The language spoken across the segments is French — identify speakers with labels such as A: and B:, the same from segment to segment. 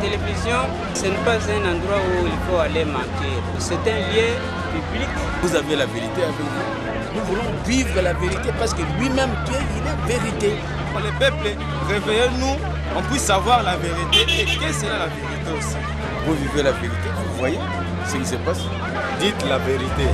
A: télévision, ce n'est pas un endroit où il faut aller mentir. C'est un lieu public.
B: Vous avez la vérité avec vous. Nous voulons vivre la vérité parce que lui-même, Dieu, il est vérité.
C: Pour le peuple, réveillons-nous, on puisse savoir la vérité et qu'est-ce que c'est la vérité aussi.
B: Vous vivez la vérité, vous voyez ce qui se passe.
C: Dites la vérité.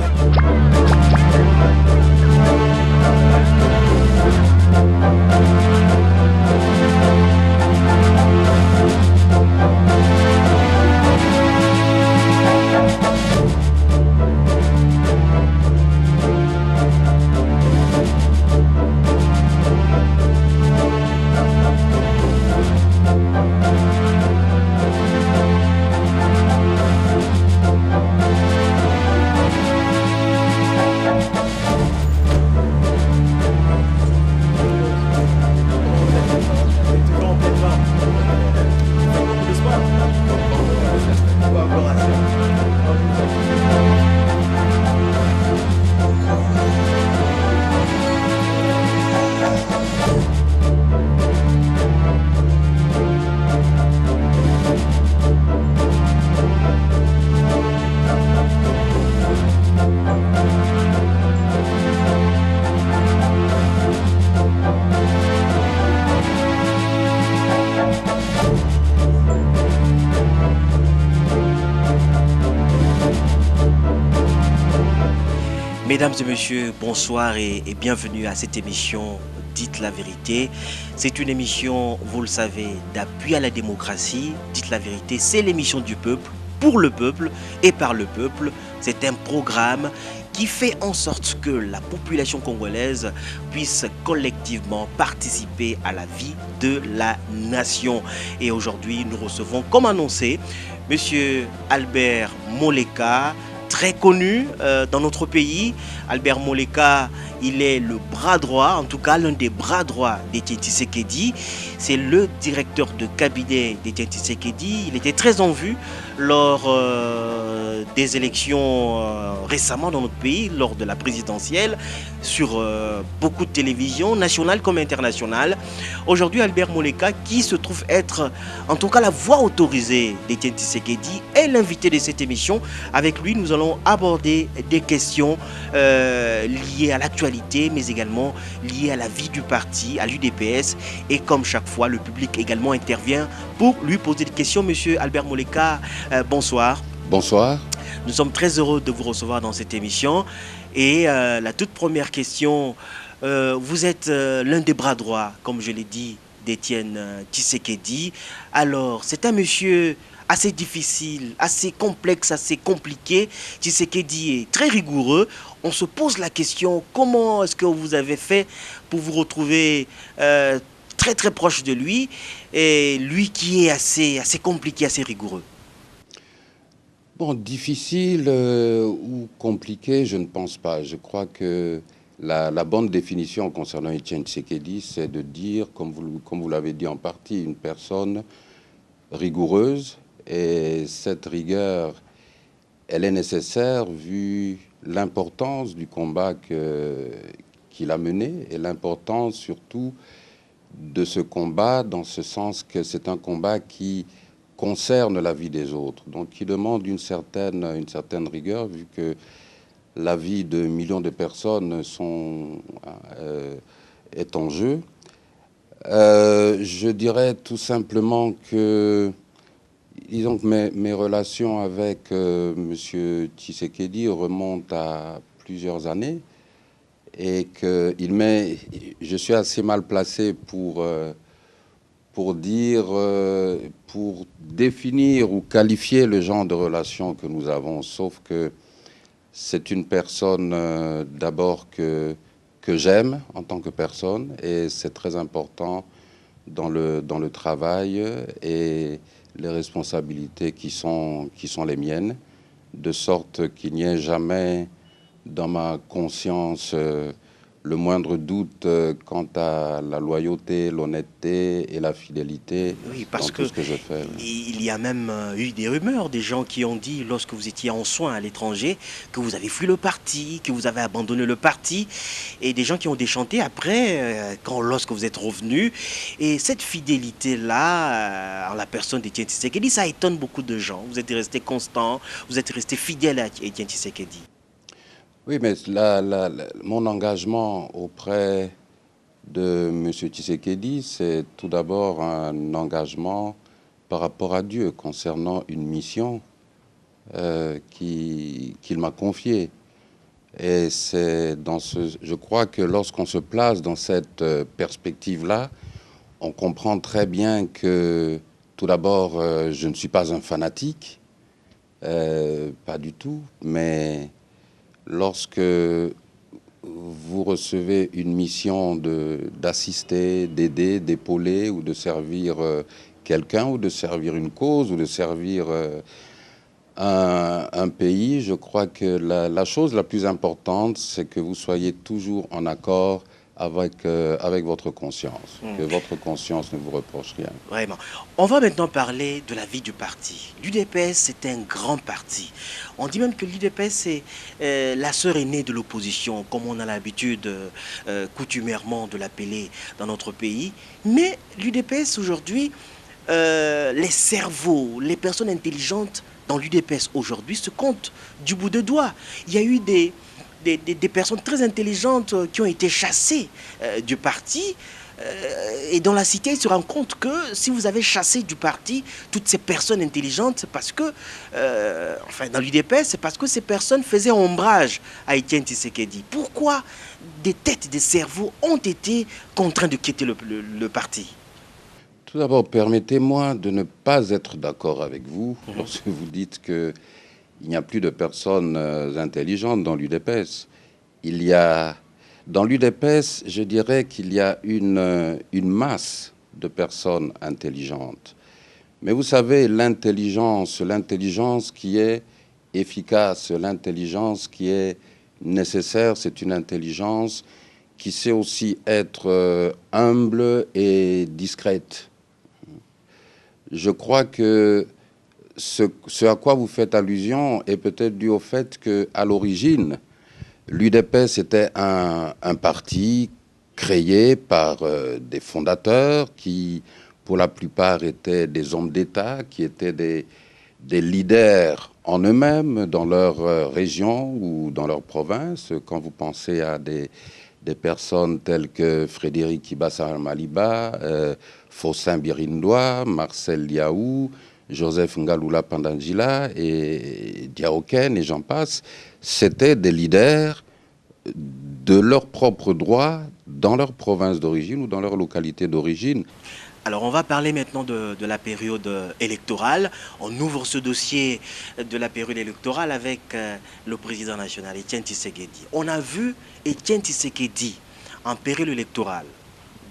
D: Mesdames et messieurs, bonsoir et bienvenue à cette émission Dites la vérité. C'est une émission, vous le savez, d'appui à la démocratie. Dites la vérité, c'est l'émission du peuple, pour le peuple et par le peuple. C'est un programme qui fait en sorte que la population congolaise puisse collectivement participer à la vie de la nation. Et aujourd'hui, nous recevons, comme annoncé, Monsieur Albert Moleka, très connu dans notre pays. Albert Moleka, il est le bras droit, en tout cas l'un des bras droits d'Etienne Tshisekedi. C'est le directeur de cabinet d'Etienne Tshisekedi. Il était très en vue lors des élections récemment dans notre pays, lors de la présidentielle, sur beaucoup de télévisions, nationales comme internationales. Aujourd'hui, Albert Moleka, qui se trouve être en tout cas la voix autorisée d'Etienne Tshisekedi, est l'invité de cette émission. Avec lui, nous allons aborder des questions liées à l'actualité, mais également liées à la vie du parti, à l'UDPS. Et comme chaque fois, le public également intervient pour lui poser des questions. Monsieur Albert Moleka, bonsoir.
E: Bonsoir.
D: Nous sommes très heureux de vous recevoir dans cette émission. Et la toute première question, vous êtes l'un des bras droits, comme je l'ai dit, d'Etienne Tshisekedi. Alors, c'est un monsieur assez difficile, assez complexe, assez compliqué. Tshisekedi est très rigoureux. On se pose la question, comment est-ce que vous avez fait pour vous retrouver très très proche de lui, et lui qui est assez compliqué, assez rigoureux?
E: Bon, difficile ou compliqué, je ne pense pas. Je crois que la bonne définition concernant Etienne Tshisekedi, c'est de dire, comme vous l'avez dit en partie, une personne rigoureuse. Et cette rigueur, elle est nécessaire vu l'importance du combat qu'il a mené et l'importance surtout de ce combat dans ce sens que c'est un combat qui concerne la vie des autres, donc qui demande une certaine rigueur vu que la vie de millions de personnes est en jeu. Je dirais tout simplement que disons que mes relations avec M. Tshisekedi remontent à plusieurs années et que je suis assez mal placé pour définir ou qualifier le genre de relation que nous avons, sauf que c'est une personne d'abord que j'aime en tant que personne, et c'est très important dans le travail et les responsabilités qui sont les miennes, de sorte qu'il n'y ait jamais dans ma conscience le moindre doute quant à la loyauté, l'honnêteté et la fidélité dans tout ce que je fais.
D: Il y a même eu des rumeurs, des gens qui ont dit, lorsque vous étiez en soins à l'étranger, que vous avez fui le parti, que vous avez abandonné le parti, et des gens qui ont déchanté après, lorsque vous êtes revenu. Et cette fidélité-là, en la personne d'Etienne Tshisekedi, ça étonne beaucoup de gens. Vous êtes resté constant, vous êtes resté fidèle à Etienne Tshisekedi.
E: Oui, mais mon engagement auprès de M. Tshisekedi, c'est tout d'abord un engagement par rapport à Dieu concernant une mission qu'il m'a confiée. Et c'est je crois que lorsqu'on se place dans cette perspective-là, on comprend très bien que tout d'abord, je ne suis pas un fanatique, pas du tout, mais lorsque vous recevez une mission d'assister, d'aider, d'épauler ou de servir quelqu'un ou de servir une cause ou de servir un pays, je crois que la chose la plus importante, c'est que vous soyez toujours en accord avec votre conscience, que votre conscience ne vous reproche rien.
D: Vraiment. On va maintenant parler de la vie du parti. L'UDPS, c'est un grand parti. On dit même que l'UDPS, c'est la sœur aînée de l'opposition, comme on a l'habitude coutumièrement de l'appeler dans notre pays. Mais l'UDPS, aujourd'hui, les cerveaux, les personnes intelligentes dans l'UDPS aujourd'hui se comptent du bout de doigts. Il y a eu des personnes très intelligentes qui ont été chassées du parti et dans la cité, ils se rendent compte que si vous avez chassé du parti toutes ces personnes intelligentes, c'est parce que, enfin dans l'UDPS, c'est parce que ces personnes faisaient ombrage à Etienne Tshisekedi. Pourquoi des têtes, des cerveaux ont été contraints de quitter le parti?
E: Tout d'abord, permettez-moi de ne pas être d'accord avec vous lorsque vous dites que il n'y a plus de personnes intelligentes dans l'UDPS. Dans l'UDPS, je dirais qu'il y a une masse de personnes intelligentes. Mais vous savez, l'intelligence qui est efficace, l'intelligence qui est nécessaire, c'est une intelligence qui sait aussi être humble et discrète. Je crois que ce à quoi vous faites allusion est peut-être dû au fait qu'à l'origine, l'UDPS était un parti créé par des fondateurs qui, pour la plupart, étaient des hommes d'État, qui étaient des leaders en eux-mêmes, dans leur région ou dans leur province. Quand vous pensez à des personnes telles que Frédéric Ibassa Maliba, Faustin Birindois, Marcel Liaou, Joseph Ngalula Pandangila et Diaoken et j'en passe, c'était des leaders de leur propre droit dans leur province d'origine ou dans leur localité d'origine.
D: Alors on va parler maintenant de la période électorale. On ouvre ce dossier de la période électorale avec le président national, Etienne Tshisekedi. On a vu Etienne Tshisekedi en période électorale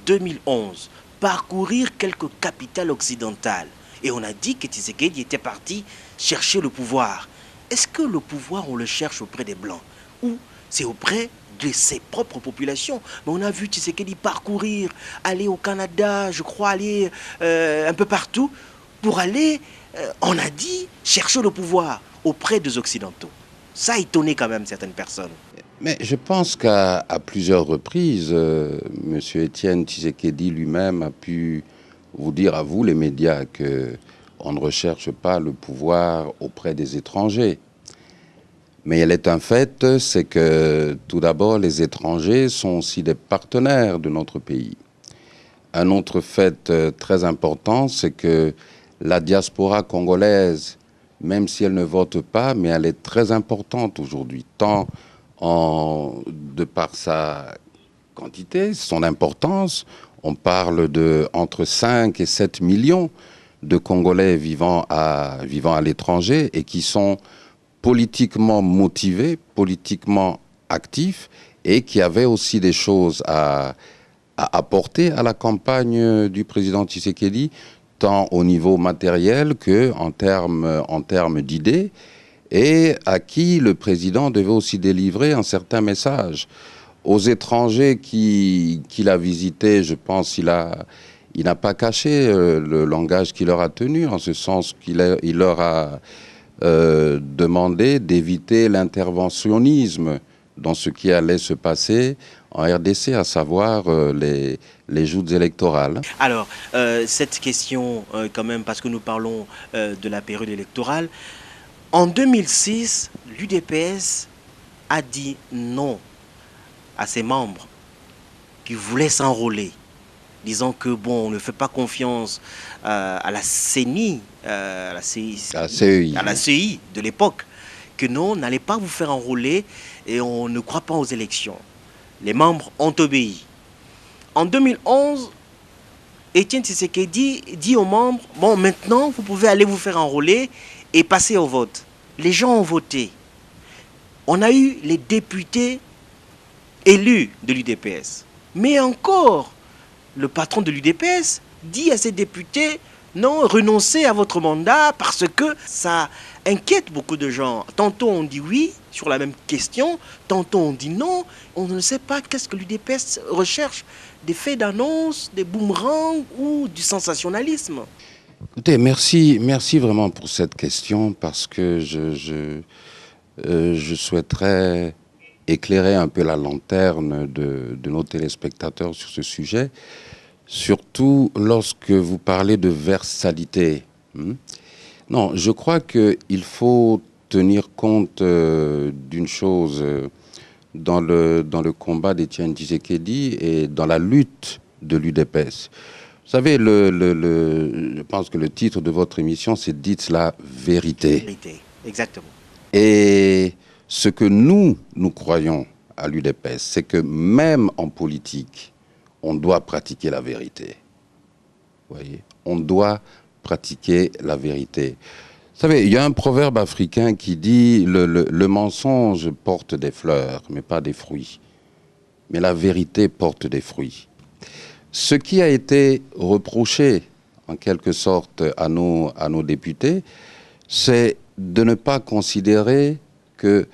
D: 2011 parcourir quelques capitales occidentales. Et on a dit que Tshisekedi était parti chercher le pouvoir. Est-ce que le pouvoir, on le cherche auprès des Blancs ou c'est auprès de ses propres populations? Mais on a vu Tshisekedi parcourir, aller au Canada, je crois aller un peu partout, pour aller, on a dit, chercher le pouvoir auprès des Occidentaux. Ça a étonné quand même certaines personnes.
E: Mais je pense qu'à plusieurs reprises, M. Etienne Tshisekedi lui-même a pu vous dire à vous, les médias, qu'on ne recherche pas le pouvoir auprès des étrangers. Mais il est un fait, c'est que tout d'abord, les étrangers sont aussi des partenaires de notre pays. Un autre fait très important, c'est que la diaspora congolaise, même si elle ne vote pas, mais elle est très importante aujourd'hui, tant de par sa quantité, son importance. On parle de entre 5 et 7 millions de Congolais vivant à l'étranger et qui sont politiquement motivés, politiquement actifs et qui avaient aussi des choses à apporter à la campagne du président Tshisekedi, tant au niveau matériel qu'en termes d'idées, et à qui le président devait aussi délivrer un certain message. Aux étrangers qu'il a visités, je pense qu'il n'a pas caché le langage qu'il leur a tenu, en ce sens qu'il leur a demandé d'éviter l'interventionnisme dans ce qui allait se passer en RDC, à savoir les joutes électorales.
D: Alors, cette question, quand même, parce que nous parlons de la période électorale, en 2006, l'UDPS a dit non à ses membres qui voulaient s'enrôler, disant que bon, on ne fait pas confiance à la CENI, à la CEI de l'époque, que non, n'allez pas vous faire enrôler et on ne croit pas aux élections. Les membres ont obéi. En 2011, Étienne Tshisekedi dit aux membres, bon, maintenant, vous pouvez aller vous faire enrôler et passer au vote. Les gens ont voté. On a eu les députés élus de l'UDPS. Mais encore, le patron de l'UDPS dit à ses députés, non, renoncez à votre mandat parce que ça inquiète beaucoup de gens. Tantôt on dit oui sur la même question, tantôt on dit non. On ne sait pas qu'est-ce que l'UDPS recherche, des faits d'annonce, des boomerangs ou du sensationnalisme.
E: Écoutez, merci vraiment pour cette question parce que je souhaiterais éclairer un peu la lanterne de nos téléspectateurs sur ce sujet, surtout lorsque vous parlez de versalité. Non, je crois qu'il faut tenir compte d'une chose dans le combat d'Étienne Tshisekedi et dans la lutte de l'UDPS. Vous savez, je pense que le titre de votre émission, c'est « Dites la vérité ».
D: Vérité, exactement.
E: Et ce que nous croyons à l'UDPS, c'est que même en politique, on doit pratiquer la vérité. Vous voyez, on doit pratiquer la vérité. Vous savez, il y a un proverbe africain qui dit le mensonge porte des fleurs, mais pas des fruits. Mais la vérité porte des fruits. Ce qui a été reproché, en quelque sorte, à nos députés, c'est de ne pas considérer que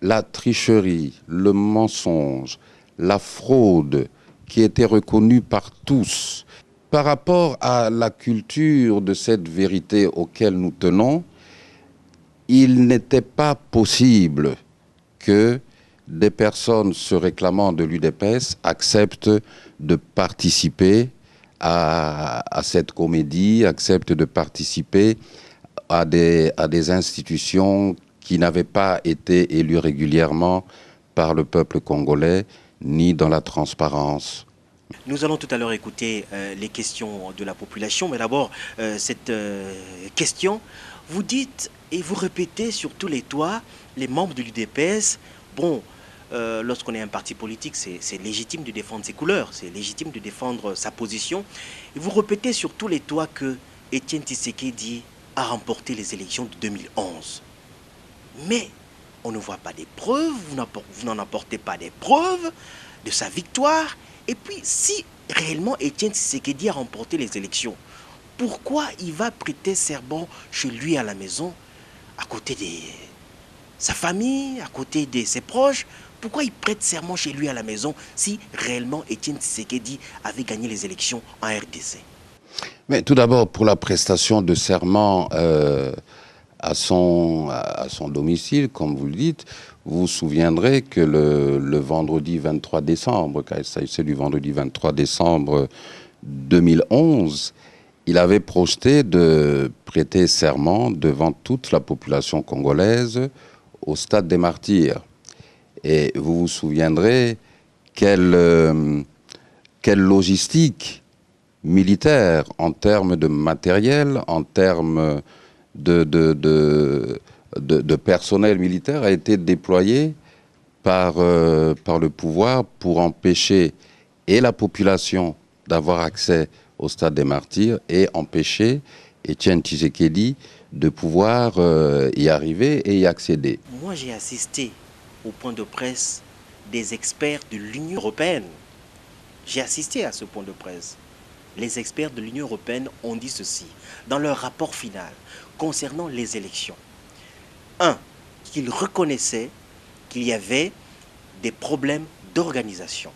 E: la tricherie, le mensonge, la fraude qui était reconnue par tous, par rapport à la culture de cette vérité auquel nous tenons, il n'était pas possible que des personnes se réclamant de l'UDPS acceptent de participer à cette comédie, acceptent de participer à des institutions qui n'avaient pas été élues régulièrement par le peuple congolais, ni dans la transparence.
D: Nous allons tout à l'heure écouter les questions de la population, mais d'abord, cette question, vous dites et vous répétez sur tous les toits, les membres de l'UDPS, bon, lorsqu'on est un parti politique, c'est légitime de défendre ses couleurs, c'est légitime de défendre sa position. Et vous répétez sur tous les toits que Étienne Tshisekedi a remporté les élections de 2011. Mais on ne voit pas des preuves, vous n'en apportez pas des preuves de sa victoire. Et puis, si réellement Étienne Tshisekedi a remporté les élections, pourquoi il va prêter serment chez lui à la maison, à côté de sa famille, à côté de ses proches? Pourquoi il prête serment chez lui à la maison si réellement Étienne Tshisekedi avait gagné les élections en RDC?
E: Mais tout d'abord, pour la prestation de serment à son domicile, comme vous le dites, vous vous souviendrez que le vendredi 23 décembre, quand il s'agissait du vendredi 23 décembre 2011, il avait projeté de prêter serment devant toute la population congolaise au stade des Martyrs. Et vous vous souviendrez quelle logistique militaire en termes de matériel, en termes de personnel militaire a été déployé par le pouvoir pour empêcher et la population d'avoir accès au stade des Martyrs et empêcher Étienne Tshisekedi de pouvoir y arriver et y accéder.
D: Moi, j'ai assisté au point de presse des experts de l'Union européenne. J'ai assisté à ce point de presse. Les experts de l'Union européenne ont dit ceci dans leur rapport final concernant les élections. 1. Qu'ils reconnaissaient qu'il y avait des problèmes d'organisation.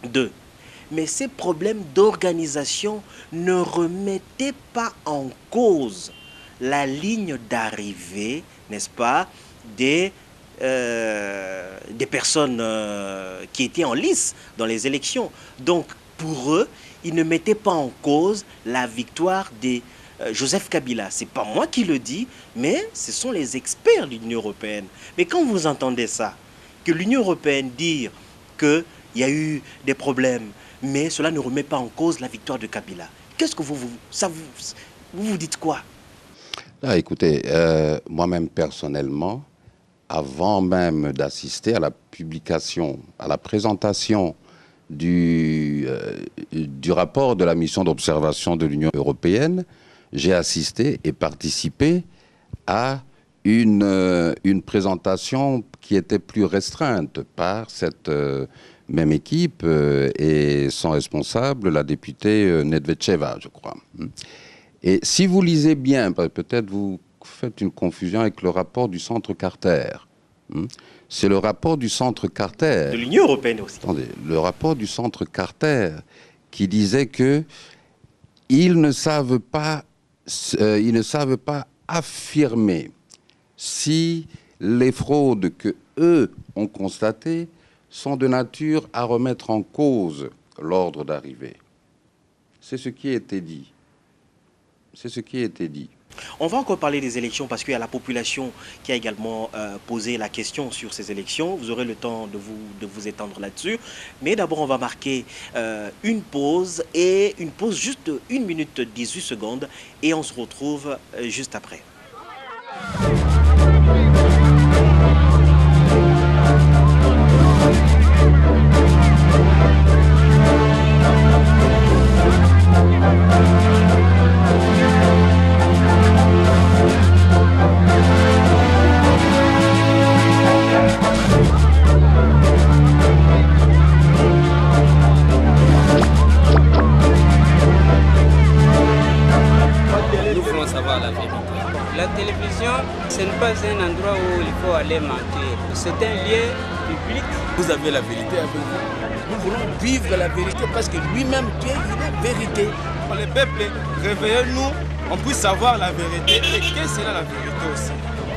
D: 2. Mais ces problèmes d'organisation ne remettaient pas en cause la ligne d'arrivée, n'est-ce pas, des personnes qui étaient en lice dans les élections. Donc, pour eux, ils ne mettaient pas en cause la victoire des Joseph Kabila. Ce n'est pas moi qui le dis, mais ce sont les experts de l'Union européenne. Mais quand vous entendez ça, que l'Union européenne dit qu'il y a eu des problèmes, mais cela ne remet pas en cause la victoire de Kabila, qu'est-ce que vous dites quoi?
E: Là, écoutez, moi-même personnellement, avant même d'assister à la publication, à la présentation du rapport de la mission d'observation de l'Union européenne, j'ai assisté et participé à une présentation qui était plus restreinte par cette même équipe et son responsable, la députée Nedvedcheva, je crois. Et si vous lisez bien, peut-être vous faites une confusion avec le rapport du Centre Carter. C'est le rapport du Centre Carter.
D: De l'Union européenne aussi.
E: Attendez, le rapport du Centre Carter qui disait que ils ne savent pas affirmer si les fraudes que eux ont constatées sont de nature à remettre en cause l'ordre d'arrivée. C'est ce qui a été dit. C'est ce qui a été dit.
D: On va encore parler des élections parce qu'il y a la population qui a également posé la question sur ces élections. Vous aurez le temps de vous étendre là-dessus. Mais d'abord, on va marquer une pause juste de 1 minute 18 secondes et on se retrouve juste après.
A: La télévision, ce n'est pas un endroit où il faut aller mentir. C'est un lieu public.
B: Vous avez la vérité avec vous. Nous voulons vivre la vérité parce que lui-même, Dieu, il est vérité.
C: Les peuples, réveillez-nous, on puisse savoir la vérité et qu'est-ce que c'est la vérité aussi.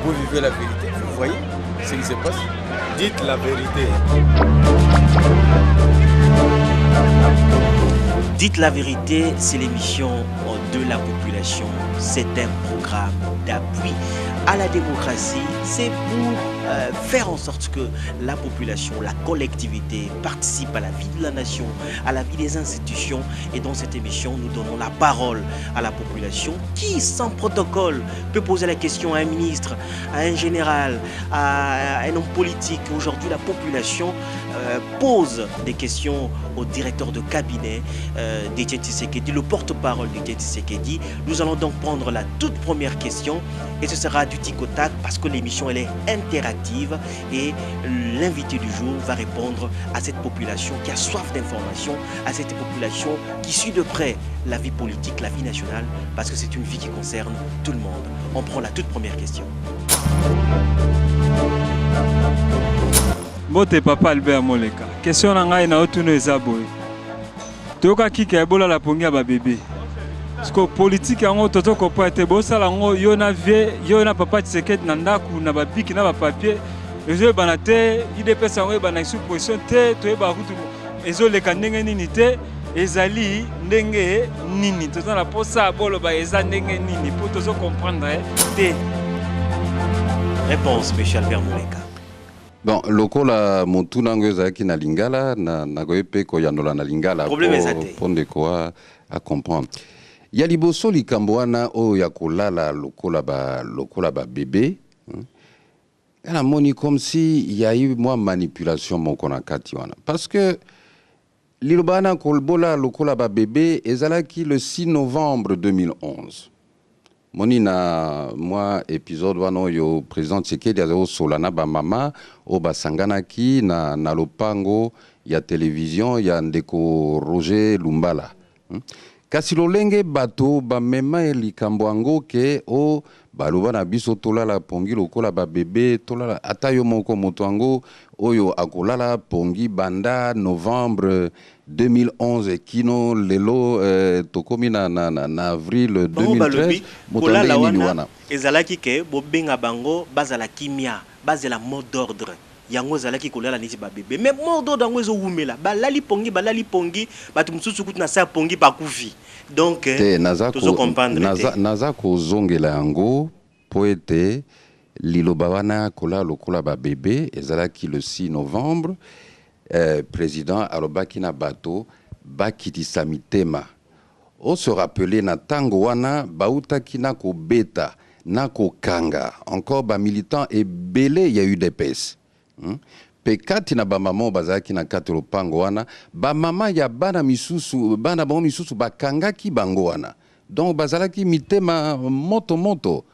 B: Vous vivez la vérité, vous voyez ce qui se passe.
C: Dites la vérité.
D: Dites la vérité, c'est l'émission de la population. C'est un programme d'appui à la démocratie. C'est pour faire en sorte que la population, la collectivité participe à la vie de la nation, à la vie des institutions. Et dans cette émission, nous donnons la parole à la population qui, sans protocole, peut poser la question à un ministre, à un général, à un homme politique. Aujourd'hui, la population pose des questions au directeur de cabinet d'Etienne Tshisekedi, le porte-parole d'Etienne Tshisekedi. Nous allons donc prendre la toute première question et ce sera du tic au tac parce que l'émission elle est interactive et l'invité du jour va répondre à cette population qui a soif d'information, à cette population qui suit de près la vie politique, la vie nationale, parce que c'est une vie qui concerne tout le monde. On prend la toute première question.
F: Bote papa Albert Moleka. Question na ngai na otuno ezaboy. Toka kika ebola la pongia ba bébé. Parce que politique yango toto ko poete bosala ngo yo na vie, yo na papa Tshisekedi na ndaku na ba biki na ba papier. Ezo banate IDP sango bana sous position te to ba kutu. Ezo leka ndenge nini te ezali ndenge nini. Toto na posa bolo ba eza ndenge nini pour tozo comprendre te.
D: Réponse monsieur Albert Moleka.
E: Bon, lokola motuna ngo ezalaki na lingala na goyepe ko yandola na lingala pour ndeko a comprendre. Ya liboso likambo wana o ya kolala lokola ba bébé. Elle moni comme si il y a eu moi manipulation mon konakati wana parce que lilobana kolbola lokola ba bébé ezalaki le 6 novembre 2011. Moni na moi épisode wano yo président Tshisekedi azo solana ba mama o basangana ki na lopango ya télévision ya ndeko Roger Lumbala. kasi lolenge bato bamema likambo yango ke o baloba na biso tolala pongi lokola babebe tolala ata yo moko moto yango oyo akolala pongi banda novembre 2011 kino lelo tokomi na avril 2013 moto ndenge wana
D: ezalaki ke bobenga bango bazala kimia bazela mot d'ordre yango zalaki kolala niti ba bébé mais mot d'ordre yango ezowumela balali pongi bato mususu kutu na sa pongi bakufi donc tozo comprendre
E: naza kozongela yango po ete liloba wana kola lokola ba bébé ezalaki le 6 novembre président alobaki na bato bakitisa mitema o se rappeler na tango wana bautaki na kobeta na kokanga encore ba militant ebele ya UDPS pekati na ba mama bazaki na kati lopango wana ba mama ya bana misusu bana bango misusu bakangaki bango wana donc bazalaki mitema moto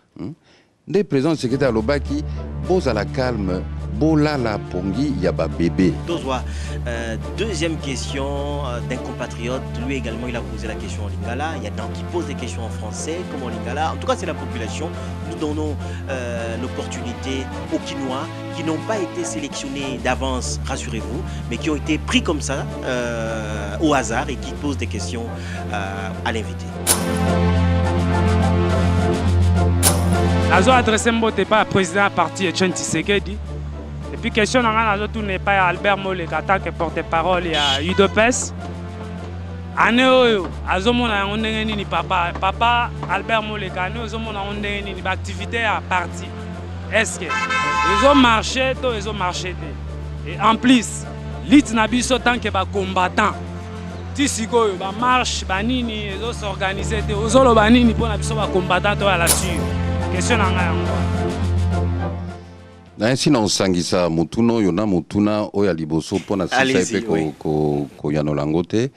E: nde président secrétaire lobaki bozala calme bolala pongi ya ba bébé.
D: Deuxième question d'un compatriote, lui également il a posé la question en lingala, il y a d'autres qui posent des questions en français comme en lingala. En tout cas c'est la population, nous donnons l'opportunité aux Quinois qui n'ont pas été sélectionnés d'avance, rassurez-vous, mais qui ont été pris comme ça au hasard et qui posent des questions à l'invité.
G: Nazo adressé mbote pas président parti Etienne Tshisekedi. Et puis question nazo tourner pas Albert Moleka tant que porte-parole ya UDPS. Ane oyo azomona ndenge nini papa Albert Moleka ane azomona ndenge nini ba activité ya parti. Est-ce que ils ont marché et en plus lit na biso tant que ba combattant tisiko ba marche ba nini ils ont s'organiser te ozolo ba nini pour na biso ba combattant to à la sur. Question
E: ainsi non sangisa mutuno yona mutuna oya liboso pona sisa pe ko yanolango te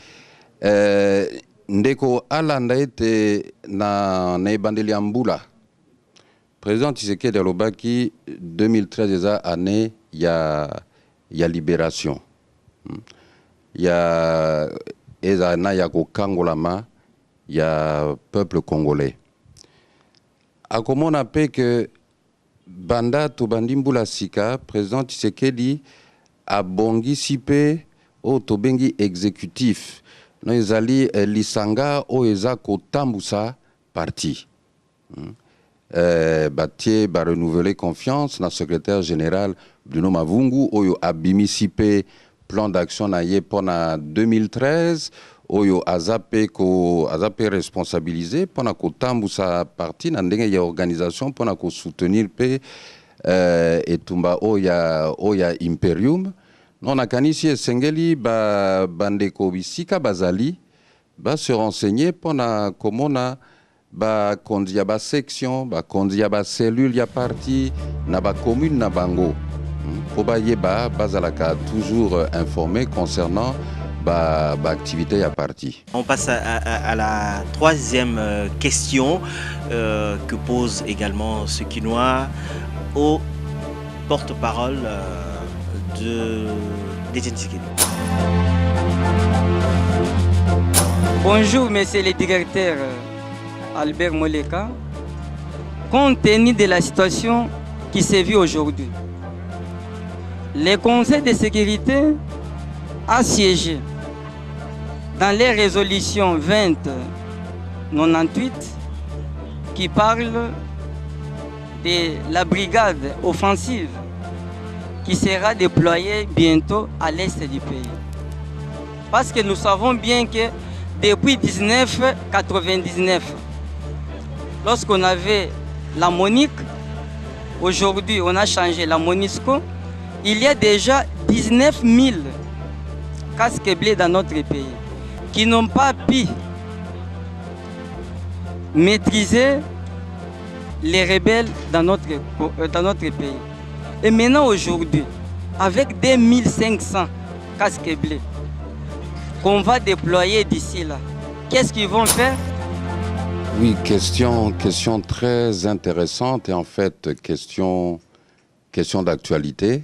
E: ndeko alanda ete na ebandeli ambula président Tshisekedi alobaki 2013 eza année ya libération ya eza na ya kokangolama ya peuple congolais akomona pe que banda to bandimbula sika président Tshisekedi abongisi pe o tobengi exécutif no ezali lisanga o eza kotambusa parti batie ba renouveler confiance na secrétaire général Bruno Mavungu oyo abimisi pe plan d'action na ye pona 2013 oyo azape responsabilisé pona kotambusa parti na ndenge ya organisation pona ko soutenir pe etumba oya imperium non akanisi esengeli bandeko bisika bazali ba se renseigner pona komona ba kondi ya ba section ba kondi ya ba cellule ya parti na ba commune na bango po ba yeba bazalaka toujours informé concernant activité à partie.
D: On passe à la troisième question que pose également ce Quinois au porte-parole d'Etienne Tshisekedi.
H: Bonjour, monsieur le directeur Albert Moleka. Compte tenu de la situation qui se vit aujourd'hui, le Conseil de sécurité a siégé dans les résolutions 2098 qui parlent de la brigade offensive qui sera déployée bientôt à l'est du pays. Parce que nous savons bien que depuis 1999, lorsqu'on avait la MONUC, aujourd'hui on a changé la MONUSCO, il y a déjà 19 000 casques bleus dans notre pays qui n'ont pas pu maîtriser les rebelles dans notre pays. Et maintenant, aujourd'hui, avec 2500 casques bleus qu'on va déployer d'ici là, qu'est-ce qu'ils vont faire?
E: Oui, question très intéressante et en fait question d'actualité,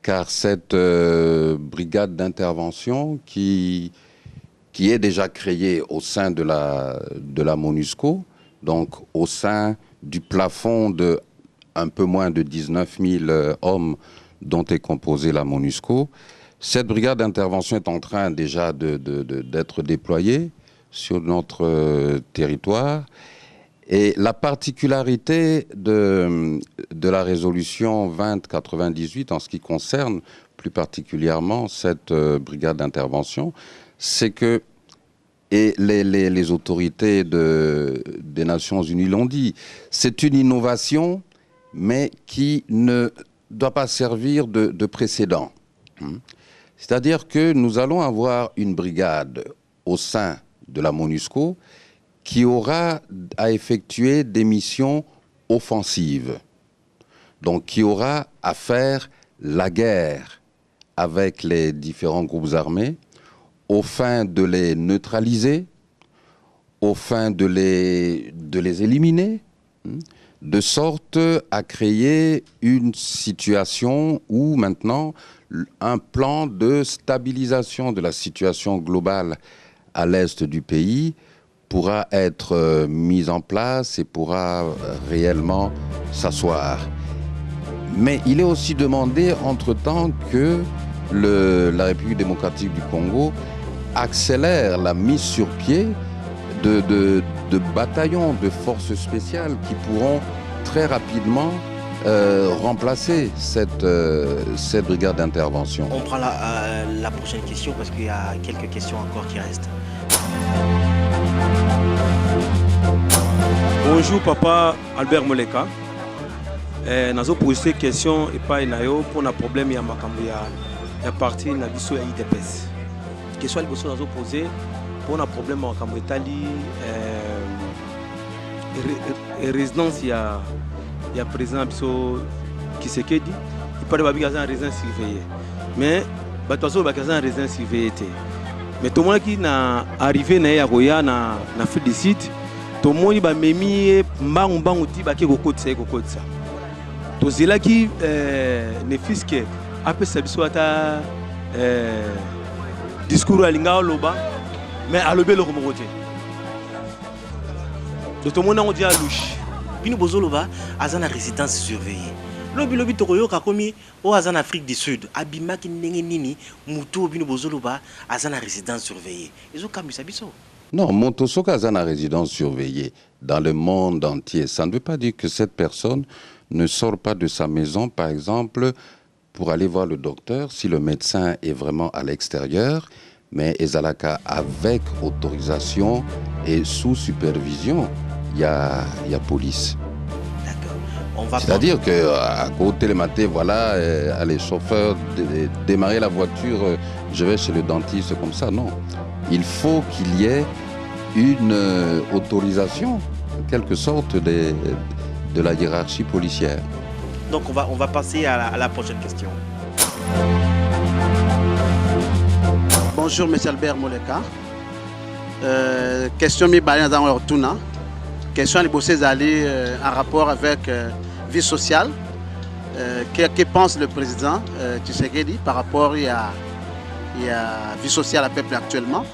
E: car cette brigade d'intervention qui qui est déjà créé au sein de la MONUSCO, donc au sein du plafond de un peu moins de 19 000 hommes dont est composée la MONUSCO. Cette brigade d'intervention est en train déjà d'être déployée sur notre territoire. Et la particularité de la résolution 2098 en ce qui concerne plus particulièrement cette brigade d'intervention, c'est que, et les autorités des Nations Unies l'ont dit, c'est une innovation, mais qui ne doit pas servir de précédent. C'est-à-dire que nous allons avoir une brigade au sein de la MONUSCO qui aura à effectuer des missions offensives. Donc qui aura à faire la guerre avec les différents groupes armés, au fin de les neutraliser, au fin de les éliminer, de sorte à créer une situation où maintenant un plan de stabilisation de la situation globale à l'est du pays pourra être mis en place et pourra réellement s'asseoir. Mais il est aussi demandé entre-temps que la République démocratique du Congo accélère la mise sur pied de bataillons de forces spéciales qui pourront très rapidement remplacer cette brigade d'intervention.
D: On prend la prochaine question parce qu'il y a quelques questions encore qui restent.
I: Bonjour papa Albert Moleka. Nazo poser question et pas inayo pour un problème ya makambo ya parti na biso ya IDPS. Question liboso nazo poser pour un problème makambo etali résidence ya président biso Kisekedi, il parle ba bigaza résidence surveillée. Mais batozo ba kaza résidence surveillée. Mais tout le monde qui na arrivé na ya Roya na Afrique du Sud, tout le monde ba memi mbangu ti ba ke kokotisa. To zela ki ne fiske après ça biso ata discours alinga loba mais alobe le komokote. Tout le monde on dit à louche.
D: Bino bozoloba azana résidence surveillée. Lobi tokoyo kakomi o azana Afrique du Sud abima ki ndenge nini mutu bino bozoloba azana résidence surveillée. Ezo kamisa biso.
E: Non, Montosoka azana résidence surveillée dans le monde entier. Ça ne veut pas dire que cette personne ne sort pas de sa maison, par exemple, pour aller voir le docteur si le médecin est vraiment à l'extérieur, mais Ezalaka avec autorisation et sous supervision, il y a police. C'est-à-dire qu'à côté le matin, voilà, allez, chauffeur, démarrer la voiture, je vais chez le dentiste comme ça, non. Il faut qu'il y ait une autorisation, en quelque sorte, de la hiérarchie policière.
D: Donc on va passer à la prochaine question.
J: Bonjour, M. Albert Moleka. Question mi bali dans leur touna. Question libosé ali en rapport avec vie sociale. Que pense le président Tshisekedi par rapport à vie sociale à peuple actuellement?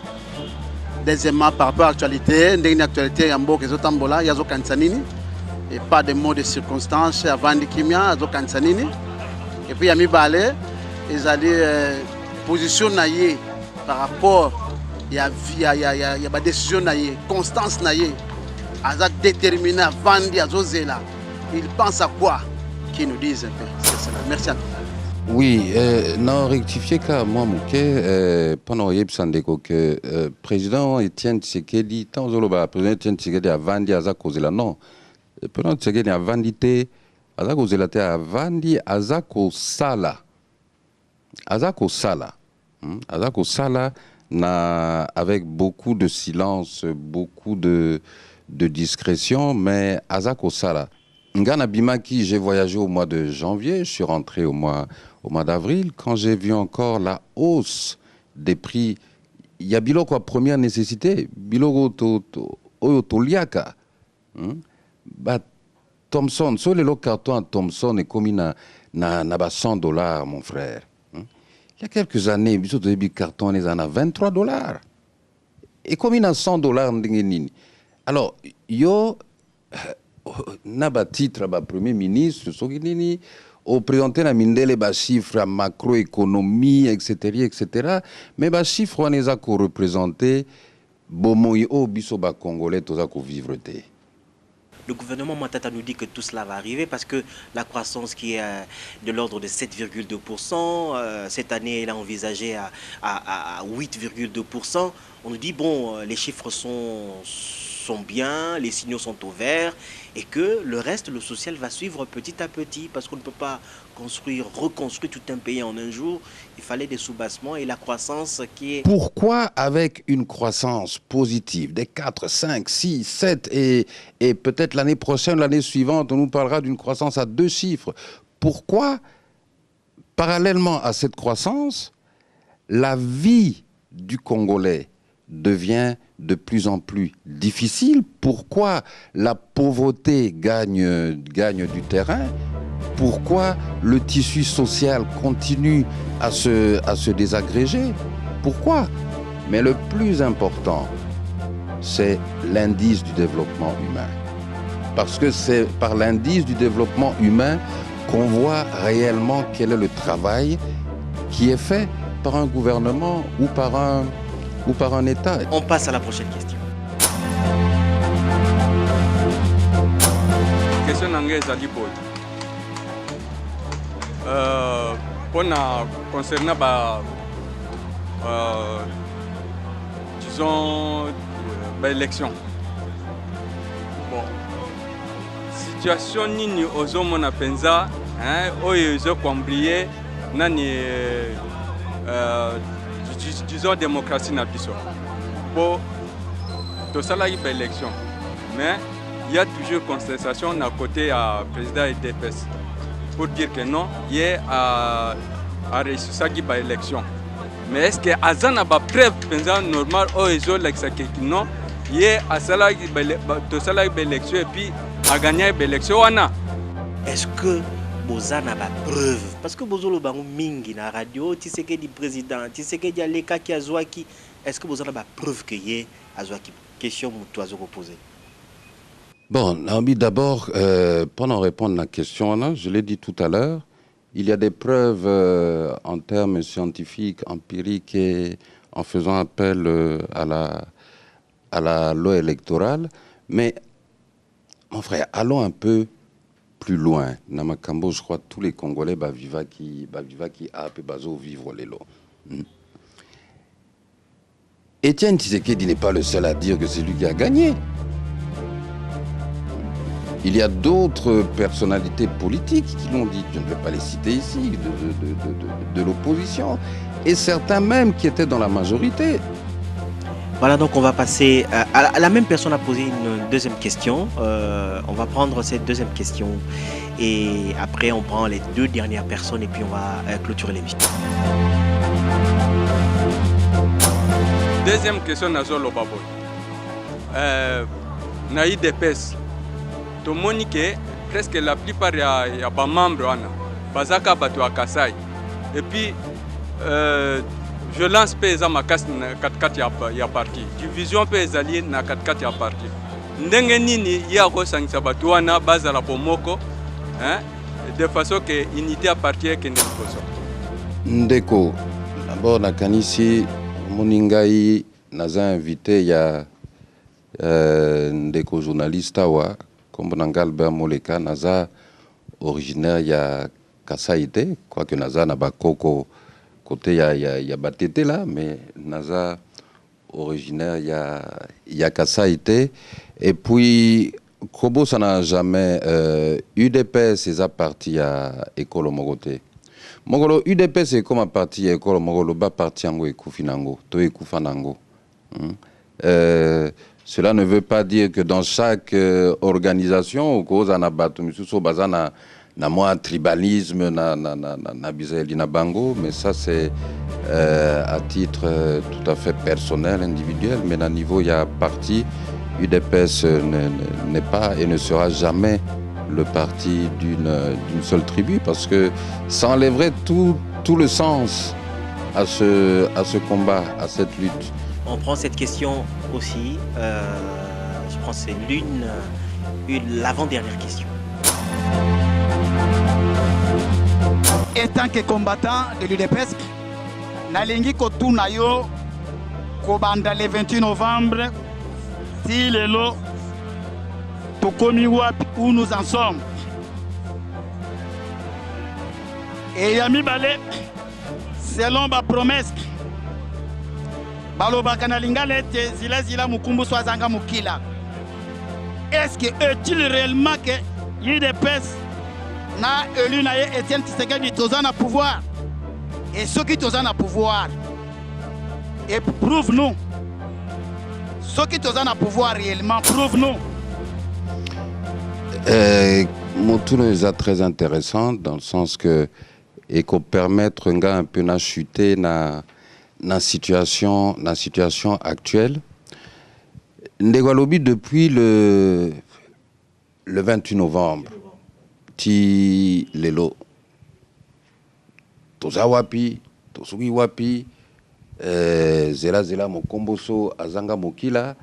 J: Deuxièmement, par rapport à l'actualité, une actualité Yambo Kezotambola, Yazo Kansanini, et pas de mots de circonstances avant de Kimia, Yazo Kansanini. Et puis Yami Balé, ils allaient position naïe par rapport à la décision naïe, constance naïe, Azak déterminé à vendre Yazo Zela. Ils pensent à quoi? Qui nous disent un peu. C'est cela. Merci à tous.
E: Oui, non, rectifier car moi, Mouké, pendant Yeb Sandeko, que président Etienne Tshisekedi, tant que président Etienne Tshisekedi a vendu à Zakozela, non. Le président Tshisekedi a vendu à Zakozela, a vendu à Zakosala. À Zakosala. À Zakosala, avec beaucoup de silence, beaucoup de discrétion, mais à Zakosala. Ngana Bimaki, j'ai voyagé au mois de janvier, je suis rentré au mois d'avril, quand j'ai vu encore la hausse des prix. Il y a biloko première nécessité, biloko to liaka. Thomson, sur le carton à Thomson est comme na $100, mon frère. Il y a quelques années, le carton est à $23. Et comme il a $100, alors, yo, n'a titre, premier ministre, au présenter la mindele ba chiffre macroéconomie, etc., etc. Mais ba chiffre on les a ko représenter bomoy o biso ba congolais toza ko vivre té.
D: Le gouvernement Matata nous dit que tout cela va arriver parce que la croissance qui est de l'ordre de 7,2%, cette année elle a envisagé à 8,2%. On nous dit, bon, les chiffres sont bien, les signaux sont au vert et que le reste, le social, va suivre petit à petit parce qu'on ne peut pas reconstruire tout un pays en un jour. Il fallait des soubassements et la croissance qui est...
E: Pourquoi avec une croissance positive des 4, 5, 6, 7 et peut-être l'année prochaine, l'année suivante, on nous parlera d'une croissance à 2 chiffres. Pourquoi, parallèlement à cette croissance, la vie du Congolais devient de plus en plus difficile? Pourquoi la pauvreté gagne du terrain? Pourquoi le tissu social continue à se désagréger? Pourquoi? Mais le plus important, c'est l'indice du développement humain. Parce que c'est par l'indice du développement humain qu'on voit réellement quel est le travail qui est fait par un gouvernement ou par un État.
D: On passe à la prochaine question.
F: Question anglaise à l'hypothèse. Concernant disons l'élection. Bon, situation nini ozomona penza oyo ezokwambliye nani disons démocratie na biso po tosalaki ba élection mais il y a toujours contestation na côté à président EDPS pour dire que non il y a réussi ba élection. Mais est-ce que azana ba preuve penza normal o ezo l'exaki non hier à cela to cela élection et puis a gagné l'élection wana?
D: Est-ce que bozana ba preuve parce que bozolo bango mingi na radio Tshisekedi président Tshisekedi aleka ki azwaki, est-ce que bozana ba preuve que hier azwaki? Question mutu azo poser.
E: Bon, Naomi, d'abord pendant répondre à la question, je l'ai dit tout à l'heure, il y a des preuves en termes scientifiques, empiriques et en faisant appel à la loi électorale. Mais, mon frère, allons un peu plus loin. Namakambo, je crois que tous les Congolais baviva qui a peu bazo vivre les lots. Étienne Tshisekedi n'est pas le seul à dire que c'est lui qui a gagné. Il y a d'autres personnalités politiques qui l'ont dit, je ne vais pas les citer ici, de l'opposition, et certains même qui étaient dans la majorité.
D: Voilà, donc on va passer à la même personne a posé une deuxième question. On va prendre cette deuxième question et après on prend les deux dernières personnes et puis on va clôturer l'émission.
F: Deuxième question, Nazo Lobabo. Naïd Depes. Tout le monde presque la plupart y a pas membres Bazaka Batu à Kasai. Et puis je lance pesa ma casse na 4-4 ya parti. Division pesa ali na 4-4 ya parti. Ndenge nini ya ko sangisa batu wana bazala pomoko de façon que unité à partir que n'importe.
E: Ndeko d'abord na kanisi moningai naza invité ya ndeko journaliste wa comme Albert Moleka naza originaire ya Kasaïté, quoique naza na bakoko côté ya Batete là, mais naza originaire ya Kasaïté. Et puis Kobo ça n'a jamais UDPS c'est parti à école Mogote. Mogolo UDPS c'est comme parti à école Mogolo ba parti ngo ekufinango to ekufanango. Cela ne veut pas dire que dans chaque organisation, cause en abatu misuso bazana na moi tribalisme na bizeli na bango, mais ça c'est à titre tout à fait personnel, individuel, mais à niveau il y a parti UDPS n'est pas et ne sera jamais le parti d'une seule tribu parce que ça enlèverait tout le sens à ce combat, à cette lutte.
D: On prend cette question aussi, je pense que c'est l'avant-dernière question.
K: En tant que combattant de l'UDPS, nalingi kotuna yo kobanda le 28 novembre si lelo tokomi wapi où nous en sommes. Et yami balé selon ma promesse balobaka na lingala ete zila mukumbu swazanga mukila. Est-ce que est-il réellement que l'UDPS na élu na Etienne Tshisekedi toza na pouvoir? Et ceux qui toza na pouvoir, et prouve-nous. Ceux qui toza na pouvoir réellement, prouve-nous.
E: Mon tour est très intéressant dans le sens que et qu'on permettre un gars un peu de chuter dans la situation actuelle. Ndegwalobi depuis le 28 novembre, ti lelo, toza wapi, tosugi wapi, zela mokomboso azanga mokila.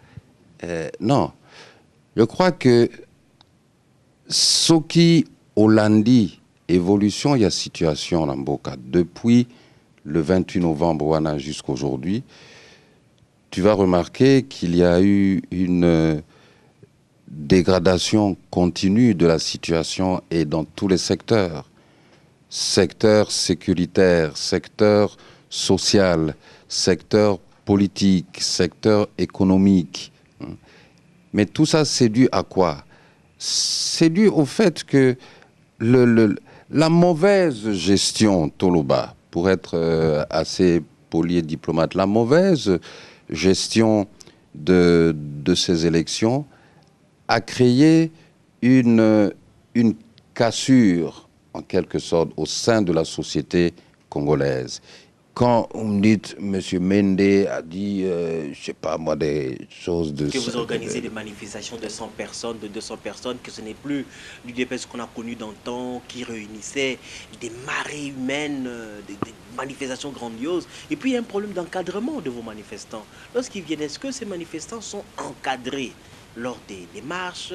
E: Non, je crois que ce qui Hollandi évolution, il y a situation en Mboka. Depuis le 28 novembre jusqu'à aujourd'hui, tu vas remarquer qu'il y a eu une dégradation continue de la situation et dans tous les secteurs. Secteur sécuritaire, secteur social, secteur politique, secteur économique. Mais tout ça, c'est dû à quoi? C'est dû au fait que la mauvaise gestion, Toloba, pour être assez poli et diplomate, la mauvaise gestion de ces élections a créé une cassure, en quelque sorte, au sein de la société congolaise. Quand on me dit, M. Mende a dit, je ne sais pas moi, des choses de...
D: Que vous organisez des manifestations de 100 personnes, de 200 personnes, que ce n'est plus l'UDPS qu'on a connu dans le temps, qui réunissait des marées humaines, des manifestations grandioses. Et puis il y a un problème d'encadrement de vos manifestants. Lorsqu'ils viennent, est-ce que ces manifestants sont encadrés lors des marches?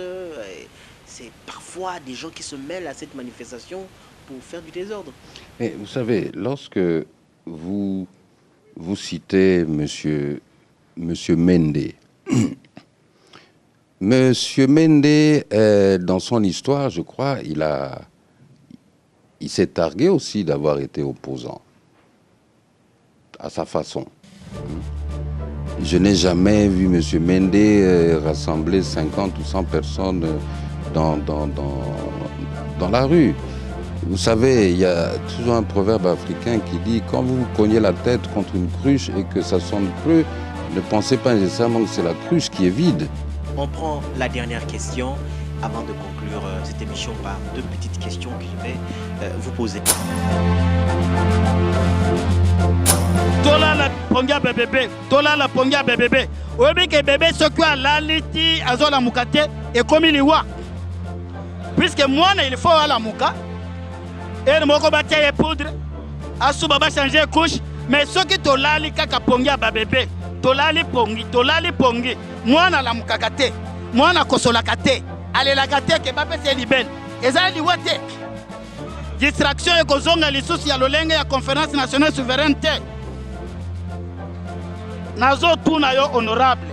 D: C'est parfois des gens qui se mêlent à cette manifestation pour faire du désordre.
E: Et vous savez, lorsque... Vous citez Monsieur Mende. Monsieur Mende, dans son histoire, je crois, il s'est targué aussi d'avoir été opposant, à sa façon. Je n'ai jamais vu Monsieur Mende rassembler 50 ou 100 personnes dans la rue. Vous savez, il y a toujours un proverbe africain qui dit « Quand vous cognez la tête contre une cruche et que ça sonne creux, ne pensez pas nécessairement que c'est la cruche qui est vide. »
D: On prend la dernière question avant de conclure cette émission par deux petites questions que je vais vous poser.
K: Tola la pongia bébé, tola la pongia bébé. Obi ke bébé sokwa la liti azola mukate et comme il wa. Puisque moi il faut à la muka. Et moko batia poudre. Asu baba changer couche, mais ce qui tolali kaka pongia bébé. Tolali pongi. Moi na la mukakate. Moi na kosola kate. Ale la kate ke baba se liben. Ezali wate. Distraction et kozonga lisusi ya lolenge ya conférence nationale souveraineté. Nazo tuna yo honorable.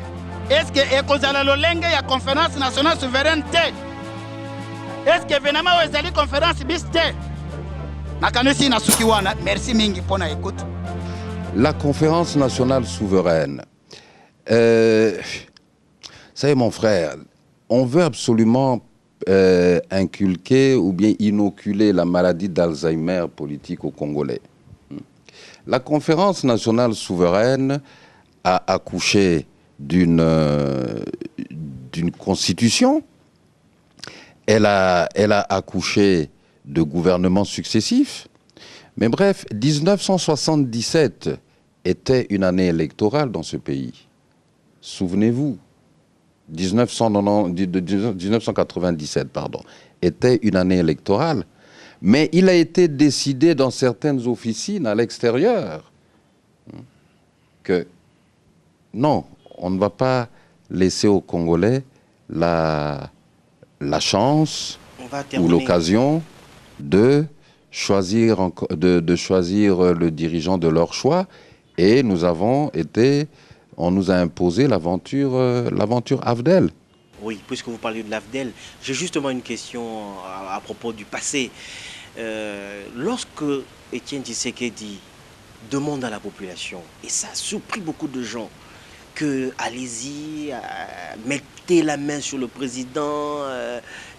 K: Est-ce que ekozala lolenge ya conférence nationale souveraineté? Est-ce que venama wezali conférence biste? Nakanesi na sukiwana. Merci mingi pona écoute.
E: La conférence nationale souveraine. Ça y est mon frère, on veut absolument inculquer ou bien inoculer la maladie d'Alzheimer politique aux Congolais. La conférence nationale souveraine a accouché d'une constitution. Elle a accouché de gouvernements successifs. Mais bref, 1977 était une année électorale dans ce pays. Souvenez-vous, 1997, pardon, était une année électorale. Mais il a été décidé dans certaines officines à l'extérieur que non, on ne va pas laisser aux Congolais la chance ou l'occasion de choisir le dirigeant de leur choix. Et on nous a imposé l'aventure AFDEL.
D: Oui, puisque vous parlez de l'AFDEL, j'ai justement une question à propos du passé. Lorsque Étienne Tshisekedi demande à la population, et ça a surpris beaucoup de gens, que allez-y, mettez la main sur le président,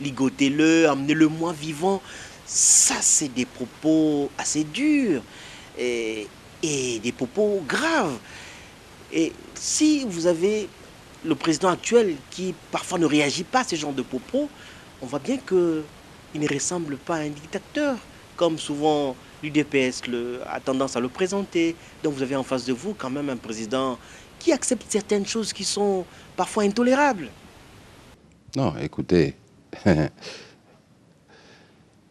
D: ligotez-le, amenez-le moi vivant, ça c'est des propos assez durs et des propos graves. Et si vous avez le président actuel qui parfois ne réagit pas à ce genre de propos, on voit bien qu'il ne ressemble pas à un dictateur, comme souvent l'UDPS a tendance à le présenter. Donc vous avez en face de vous quand même un président qui accepte certaines choses qui sont parfois intolérables.
E: Non, écoutez,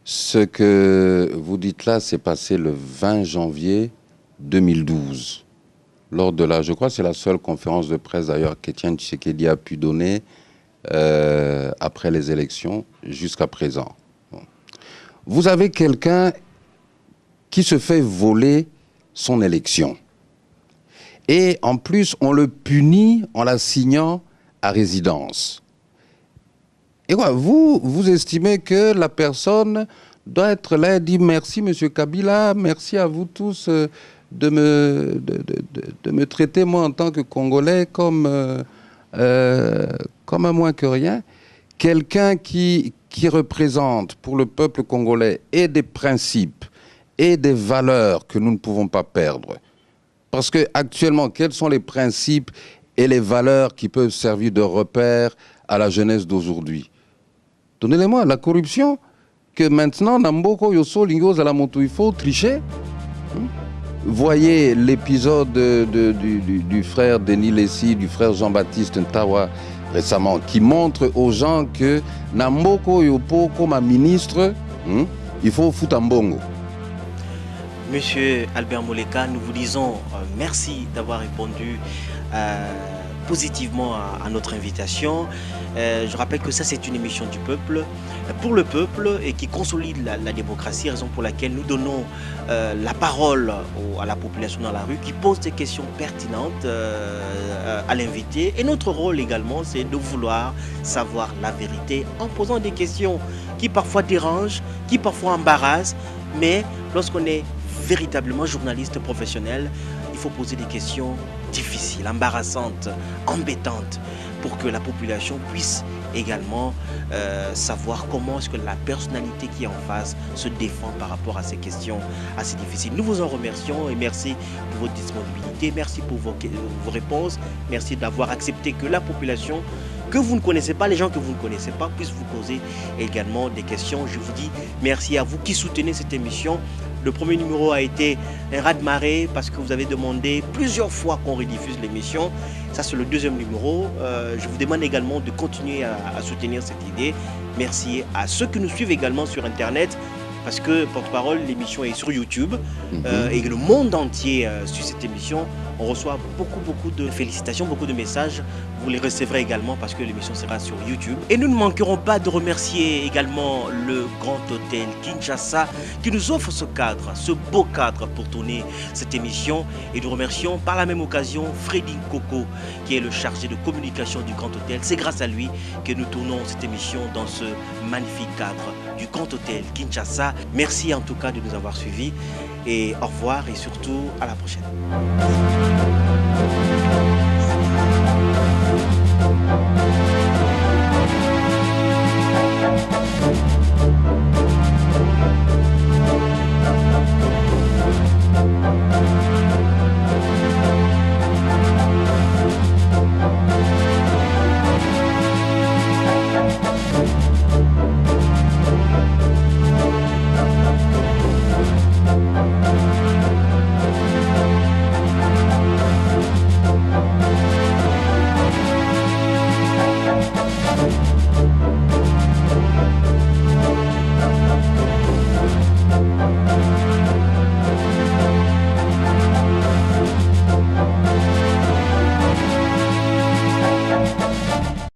E: ce que vous dites là, s'est passé le 20 janvier 2012. Lors de je crois que c'est la seule conférence de presse d'ailleurs qu'Étienne Tshisekedi a pu donner après les élections jusqu'à présent. Bon. Vous avez quelqu'un qui se fait voler son élection. Et en plus, on le punit en l'assignant à résidence. Et quoi, vous estimez que la personne doit être là et dire merci Monsieur Kabila, merci à vous tous de me traiter moi en tant que Congolais comme un moins que rien. Quelqu'un qui représente pour le peuple congolais et des principes et des valeurs que nous ne pouvons pas perdre. Parce que actuellement, quels sont les principes et les valeurs qui peuvent servir de repère à la jeunesse d'aujourd'hui? Donnez-les-moi. La corruption, que maintenant, Namboko, Yoso, Lingos, Alamoto, il faut tricher. Voyez l'épisode du frère Denis Lessi, du frère Jean-Baptiste Ntawa récemment, qui montre aux gens que Namboko Yopo, comme un ministre, il faut foutre un bongo.
D: Monsieur Albert Moleka, nous vous disons merci d'avoir répondu positivement à notre invitation. Je rappelle que ça, c'est une émission du peuple, pour le peuple, et qui consolide la démocratie, raison pour laquelle nous donnons la parole à la population dans la rue, qui pose des questions pertinentes à l'invité. Et notre rôle également, c'est de vouloir savoir la vérité en posant des questions qui parfois dérangent, qui parfois embarrassent, mais lorsqu'on est véritablement journaliste professionnel, il faut poser des questions difficiles, embarrassantes, embêtantes, pour que la population puisse également savoir comment est-ce que la personnalité qui est en face se défend par rapport à ces questions assez difficiles. Nous vous en remercions et merci pour votre disponibilité, merci pour vos réponses, merci d'avoir accepté que la population que vous ne connaissez pas, les gens que vous ne connaissez pas, puissent vous poser également des questions. Je vous dis merci à vous qui soutenez cette émission. Le premier numéro a été un raz-de-marée parce que vous avez demandé plusieurs fois qu'on rediffuse l'émission. Ça, c'est le deuxième numéro. Je vous demande également de continuer à soutenir cette idée. Merci à ceux qui nous suivent également sur Internet, parce que, porte-parole, l'émission est sur YouTube et le monde entier suit cette émission. On reçoit beaucoup de félicitations, beaucoup de messages. Vous les recevrez également parce que l'émission sera sur YouTube. Et nous ne manquerons pas de remercier également le Grand Hôtel Kinshasa qui nous offre ce cadre, ce beau cadre pour tourner cette émission. Et nous remercions par la même occasion Freddy Coco qui est le chargé de communication du Grand Hôtel. C'est grâce à lui que nous tournons cette émission dans ce magnifique cadre du Grand Hôtel Kinshasa. Merci en tout cas de nous avoir suivis et au revoir et surtout à la prochaine.